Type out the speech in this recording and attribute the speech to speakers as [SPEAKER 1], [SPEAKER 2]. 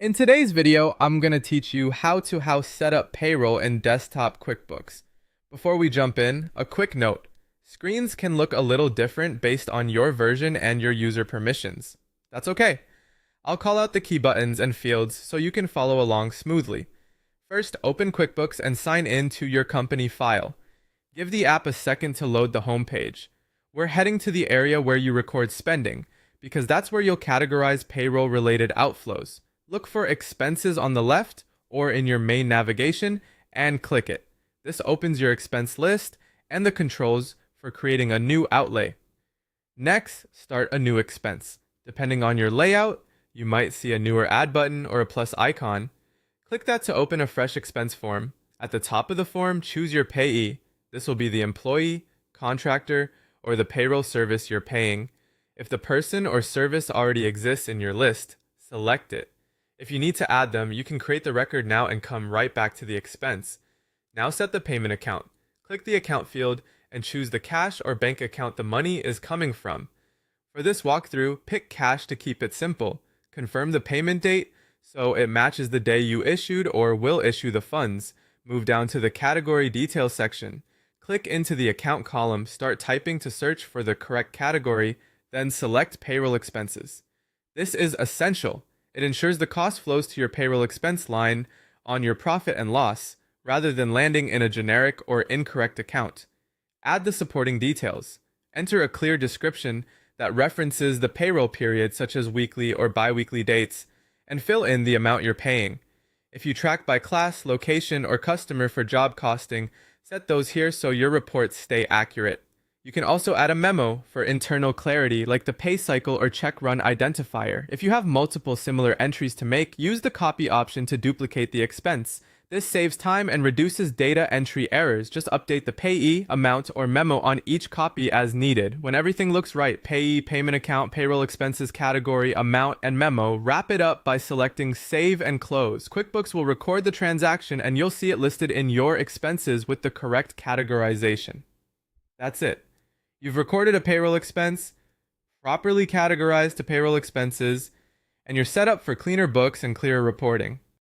[SPEAKER 1] In today's video, I'm going to teach you how to set up payroll in desktop QuickBooks. Before we jump in, a quick note. Screens can look a little different based on your version and your user permissions. That's okay. I'll call out the key buttons and fields so you can follow along smoothly. First, open QuickBooks and sign in to your company file. Give the app a second to load the home page. We're heading to the area where you record spending, because that's where you'll categorize payroll-related outflows. Look for expenses on the left or in your main navigation and click it. This opens your expense list and the controls for creating a new outlay. Next, start a new expense. Depending on your layout, you might see a newer add button or a plus icon. Click that to open a fresh expense form. At the top of the form, choose your payee. This will be the employee, contractor, or the payroll service you're paying. If the person or service already exists in your list, select it. If you need to add them, you can create the record now and come right back to the expense. Now set the payment account. Click the account field and choose the cash or bank account the money is coming from. For this walkthrough, pick cash to keep it simple. Confirm the payment date so it matches the day you issued or will issue the funds. Move down to the category details section. Click into the account column, start typing to search for the correct category, then select payroll expenses. This is essential. It ensures the cost flows to your payroll expense line on your profit and loss, rather than landing in a generic or incorrect account. Add the supporting details. Enter a clear description that references the payroll period, such as weekly or bi-weekly dates, and fill in the amount you're paying. If you track by class, location, or customer for job costing, set those here so your reports stay accurate. You can also add a memo for internal clarity, like the pay cycle or check run identifier. If you have multiple similar entries to make, use the copy option to duplicate the expense. This saves time and reduces data entry errors. Just update the payee, amount, or memo on each copy as needed. When everything looks right, payee, payment account, payroll expenses category, amount, and memo, wrap it up by selecting Save and Close. QuickBooks will record the transaction and you'll see it listed in your expenses with the correct categorization. That's it. You've recorded a payroll expense, properly categorized to payroll expenses, and you're set up for cleaner books and clearer reporting.